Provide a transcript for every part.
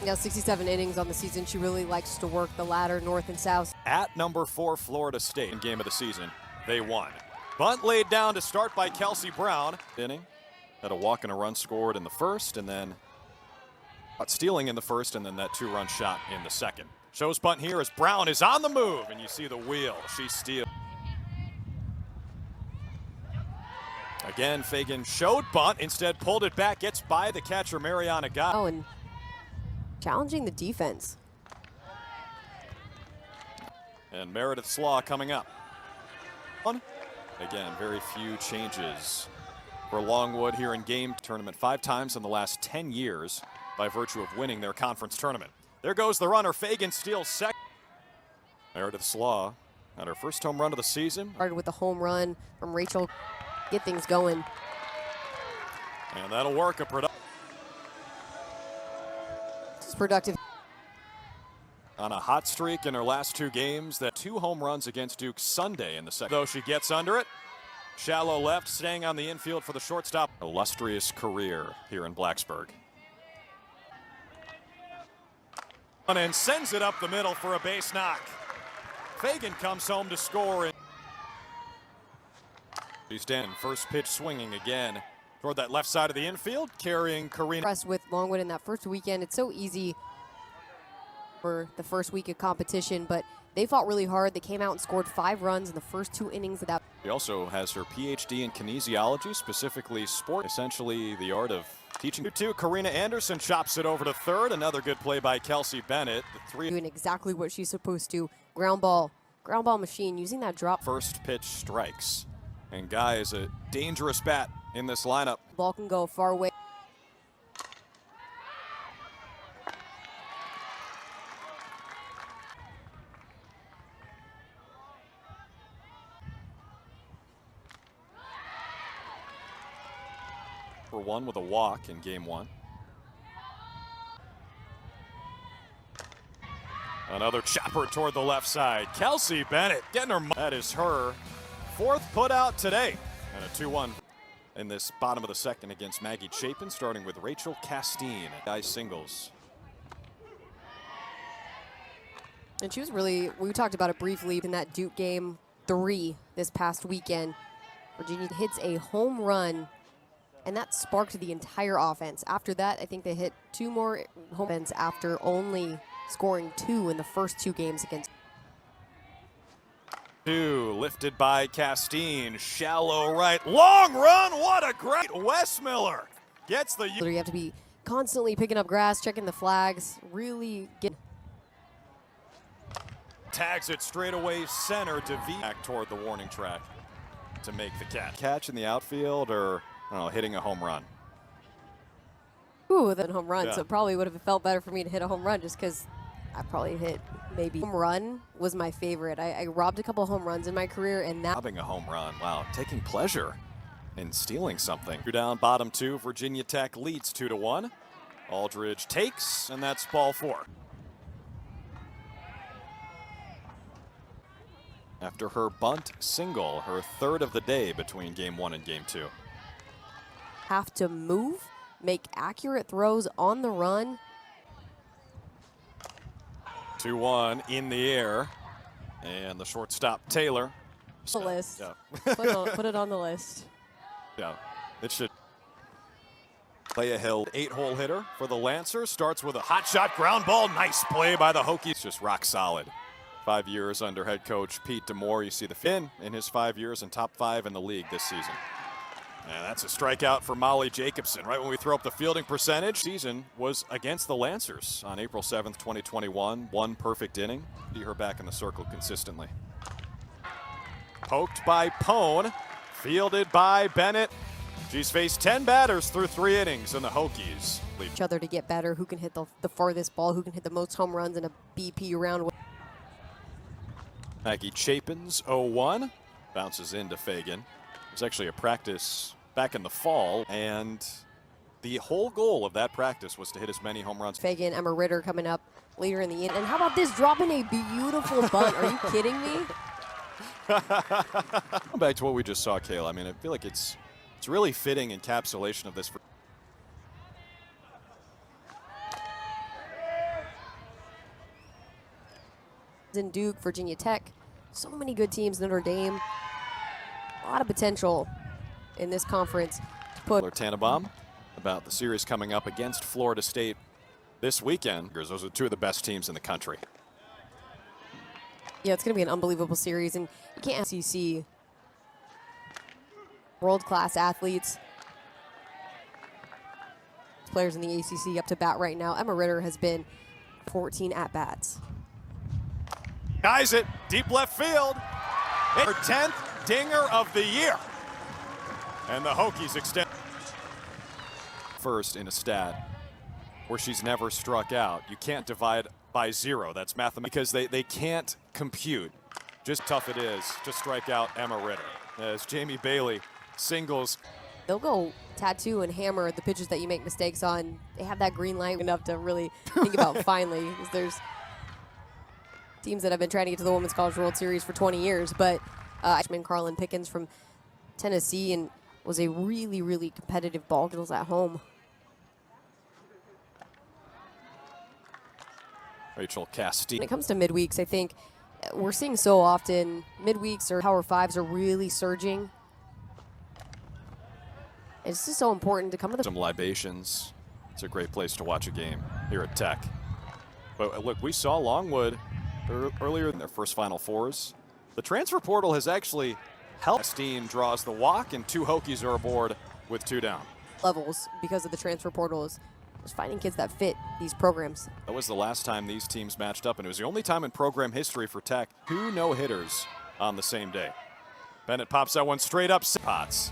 Yeah, 67 innings on the season. She really likes to work the ladder north and south. At number 4, Florida State in game of the season, they won. Bunt laid down to start by Kelsey Brown. Inning, had a walk and a run scored in the first, and then stealing in the first, and then that 2-run shot in the second. Shows bunt here as Brown is on the move, and you see the wheel. She steals. Again, Fagan showed bunt, instead pulled it back, gets by the catcher, Mariana Gott. Oh, and challenging the defense. And Meredith Slaw coming up. Again, very few changes for Longwood here in game tournament 5 times in the last 10 years by virtue of winning their conference tournament. There goes the runner. Fagan steals second. Meredith Slaw had her first home run of the season. Started with the home run from Rachel. Get things going. And that'll work. It's productive. On a hot streak in her last 2 games, that 2 home runs against Duke Sunday in the second. Though she gets under it. Shallow left, staying on the infield for the shortstop. Illustrious career here in Blacksburg. And sends it up the middle for a base knock. Fagan comes home to score. She's down. First pitch swinging again toward that left side of the infield, carrying Karina. Impressed with Longwood in that first weekend. It's so easy for the first week of competition, but they fought really hard. They came out and scored 5 runs in the first 2 innings of that. She also has her PhD in kinesiology, specifically sport, essentially the art of teaching. 2-2, Karina Anderson chops it over to third. Another good play by Kelsey Bennett. The 3 doing exactly what she's supposed to. Ground ball machine, using that drop. First pitch strikes. And Guy is a dangerous bat in this lineup. Ball can go far away. For 1 with a walk in game 1. Another chopper toward the left side. Kelsey Bennett getting her. That is her 4th putout today. And a 2-1 in this bottom of the second against Maggie Chapin, starting with Rachel Castine. Guys singles. And she was really, we talked about it briefly in that Duke game 3 this past weekend. Virginia hits a home run, and that sparked the entire offense. After that, I think they hit 2 more home runs after only scoring 2 in the first 2 games against. 2 lifted by Castine, shallow right, long run, what a great Wes Miller gets the. You have to be constantly picking up grass, checking the flags, really get. Tags it straight away center to back toward the warning track to make the catch. Catch in the outfield or I don't know, hitting a home run. Ooh, that home run. Yeah. So it probably would have felt better for me to hit a home run just because I probably hit maybe. Home run was my favorite. I robbed a couple home runs in my career, and that. Robbing a home run. Wow, taking pleasure in stealing something. You're down bottom 2. Virginia Tech leads 2-1. Aldridge takes, and that's ball 4. After her bunt single, her 3rd of the day between game 1 and game 2. Have to move, make accurate throws on the run. 2-1 in the air, and the shortstop Taylor. The list. Yeah. Put it on the list. Yeah, it should. Play a hill 8-hole hitter for the Lancers. Starts with a hot shot ground ball. Nice play by the Hokies. Just rock solid. 5 years under head coach Pete DeMore. You see the fin in his 5 years and top 5 in the league this season. And that's a strikeout for Molly Jacobson. Right when we throw up the fielding percentage, season was against the Lancers on April 7th, 2021. 1 perfect inning. See her back in the circle consistently. Poked by Pone, fielded by Bennett. She's faced 10 batters through 3 innings, and the Hokies lead. Each other to get better. Who can hit the farthest ball? Who can hit the most home runs in a BP round? Maggie Chapin's 0-1. Bounces into Fagan. It was actually a practice back in the fall, and the whole goal of that practice was to hit as many home runs. Fagan, Emma Ritter coming up later in the inning. And how about this, dropping a beautiful bunt? Are you kidding me? Back to what we just saw, Kayla. I mean, I feel like it's really fitting encapsulation of this. in Duke, Virginia Tech, so many good teams, Notre Dame. A lot of potential in this conference to put. Tannenbaum about the series coming up against Florida State this weekend. Those are two of the best teams in the country. Yeah, it's going to be an unbelievable series, and you can't see world-class athletes. Players in the ACC up to bat right now. Emma Ritter has been 14 at-bats. Guys it deep left field. Her 10th dinger of the year. And the Hokies extend first in a stat where she's never struck out. You can't divide by 0. That's mathematical because they can't compute. Just tough it is to strike out Emma Ritter. As Jamie Bailey singles. They'll go tattoo and hammer the pitches that you make mistakes on. They have that green light enough to really think about finally. Because there's teams that have been trying to get to the Women's College World Series for 20 years. But Carlin Pickens from Tennessee and was a really, really competitive ball girls at home. Rachel Castile. When it comes to midweeks, I think we're seeing so often midweeks or Power Fives are really surging. It's just so important to come to the. Some libations. It's a great place to watch a game here at Tech. But look, we saw Longwood earlier in their first Final Fours. The transfer portal has actually helped. Steen draws the walk, and 2 Hokies are aboard with 2 down. Levels because of the transfer portal is just finding kids that fit these programs. That was the last time these teams matched up, and it was the only time in program history for Tech. 2 no-hitters on the same day. Bennett pops that one straight up. Potts.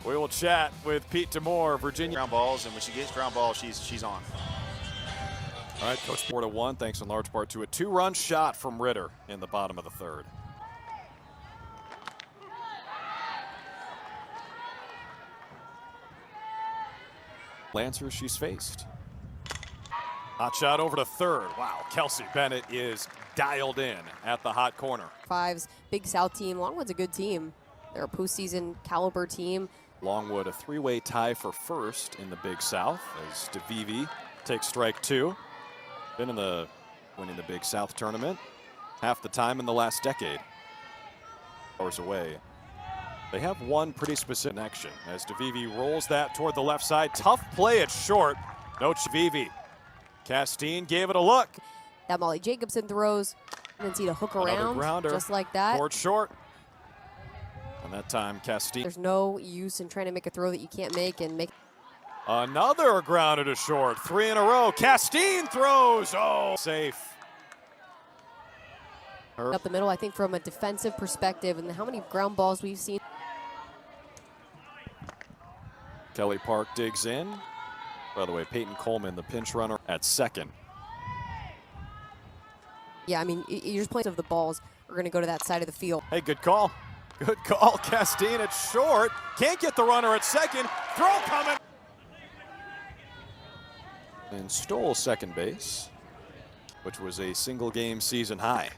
We will chat with Pete Demore, Virginia. Ground balls, and when she gets ground balls, she's on. All right, Coach 4-1, thanks in large part to a 2-run shot from Ritter in the bottom of the 3rd. Lancers she's faced. Hot shot over to 3rd. Wow, Kelsey Bennett is dialed in at the hot corner. Fives, Big South team. Longwood's a good team. They're a postseason caliber team. Longwood a 3-way tie for first in the Big South as DeVivi takes strike 2. Been in the winning the Big South tournament half the time in the last decade. Hours away. They have one pretty specific connection as DeVivi rolls that toward the left side. Tough play at short. No DeVivi. Castine gave it a look. That Molly Jacobson throws. And then see the hook around just like that. Toward short. And that time Castine. There's no use in trying to make a throw that you can't make and make. Another grounded to short. 3 in a row. Castine throws. Oh, safe. Up the middle, I think from a defensive perspective and how many ground balls we've seen. Kelly Park digs in. By the way, Peyton Coleman, the pinch runner at 2nd. Yeah, I mean, you're just playing of the balls are going to go to that side of the field. Hey, good call. Good call. Castine at short. Can't get the runner at 2nd. Throw coming. And stole second base, which was a single game season high.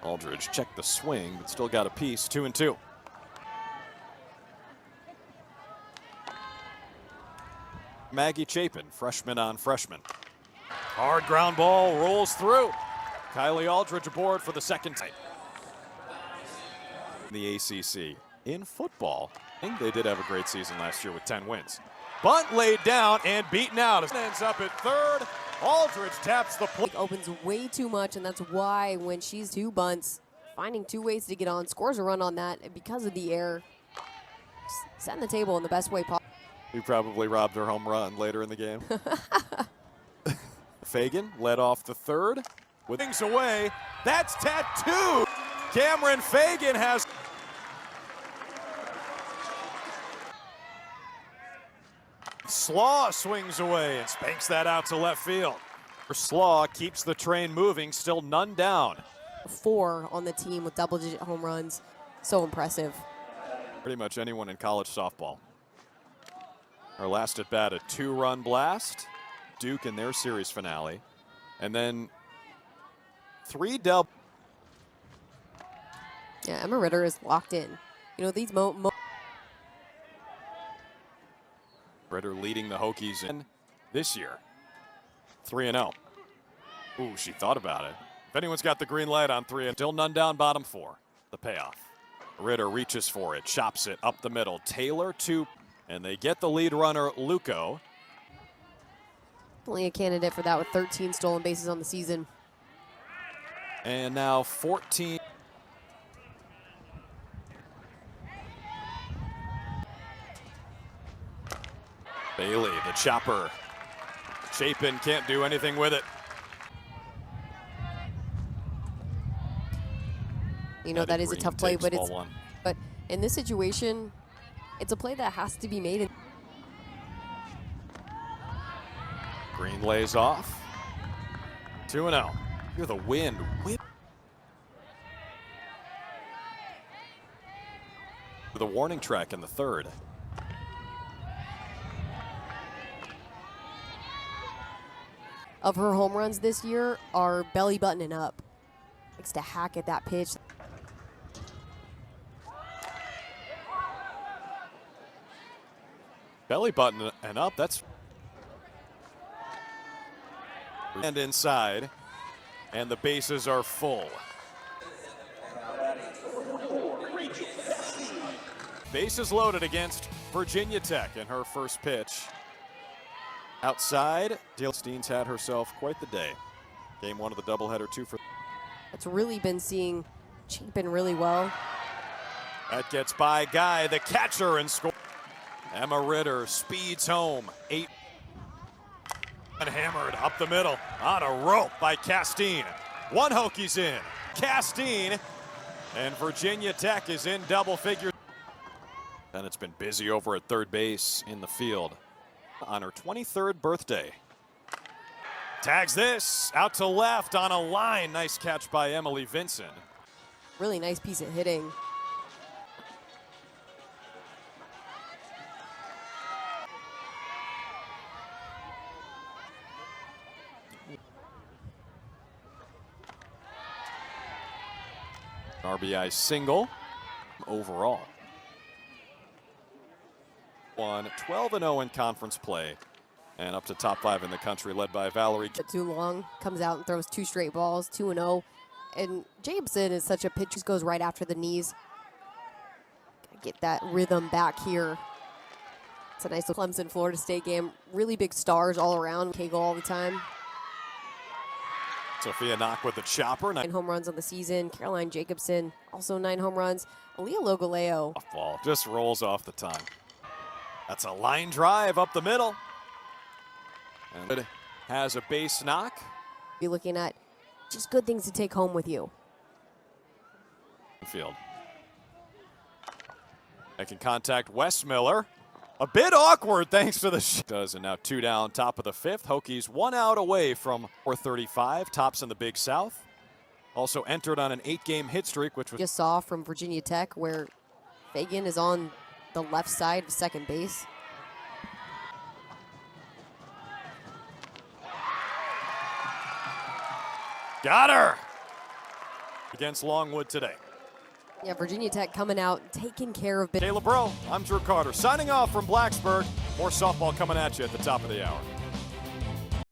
Aldridge checked the swing, but still got a piece. 2-2. Maggie Chapin, freshman on freshman. Hard ground ball rolls through. Kylie Aldridge aboard for the 2nd time. The ACC. In football, I think they did have a great season last year with 10 wins. Bunt laid down and beaten out. Ends up at 3rd. Aldridge taps the plate. Opens way too much, and that's why when she's 2 bunts, finding 2 ways to get on, scores a run on that, and because of the air, setting the table in the best way possible. He probably robbed her home run later in the game. Fagan led off the 3rd. With things away, that's tattoo. Cameron Fagan has. Slaw swings away and spanks that out to left field. Slaw keeps the train moving, still none down. 4 on the team with double-digit home runs. So impressive. Pretty much anyone in college softball. Our last at bat, a 2-run blast. Duke in their series finale. And then 3 double. Yeah, Emma Ritter is locked in. You know, these Ritter leading the Hokies in this year. 3-0. Ooh, she thought about it. If anyone's got the green light on 3, still none down, bottom 4. The payoff. Ritter reaches for it, chops it up the middle. Taylor to, and they get the lead runner, Luco. Only a candidate for that with 13 stolen bases on the season. And now 14. Bailey, the chopper. Chapin can't do anything with it. You know, that is a tough play, but but in this situation, it's a play that has to be made. Green lays off. 2-0. Hear the wind whip. The warning track in the 3rd. Of her home runs this year are belly buttoning up. Likes to hack at that pitch. Belly button and up, that's. And inside, and the bases are full. Bases loaded against Virginia Tech in her first pitch. Outside, Steen's had herself quite the day. Game 1 of the doubleheader, 2 for. It's really been seeing Chapin really well. That gets by Guy, the catcher, and score. Emma Ritter speeds home. 8. And hammered up the middle on a rope by Castine. 1 Hokies in. Castine, and Virginia Tech is in double figures. And it's been busy over at third base in the field on her 23rd birthday. Tags this out to left on a line. Nice catch by Emily Vinson. Really nice piece of hitting. RBI single overall. 12-0 in conference play, and up to top 5 in the country, led by Valerie. Too long, comes out and throws 2 straight balls, 2-0. And Jacobson is such a pitcher, just goes right after the knees. Get that rhythm back here. It's a nice little Clemson, Florida State game. Really big stars all around. Kegel all the time. Sophia Knock with the chopper. 9 home runs on the season. Caroline Jacobson, also 9 home runs. Aaliyah Logaleo. Ball just rolls off the tongue. That's a line drive up the middle. And it has a base knock. You're looking at just good things to take home with you. Field. Making contact, Wes Miller. A bit awkward thanks to the does, and now 2 down, top of the 5th. Hokies 1 out away from 435, tops in the Big South. Also entered on an 8-game hit streak, which was just saw from Virginia Tech, where Fagan is on the left side of second base. Got her against Longwood today. Yeah, Virginia Tech coming out, taking care of business. Kayla Bro, I'm Drew Carter, signing off from Blacksburg. More softball coming at you at the top of the hour.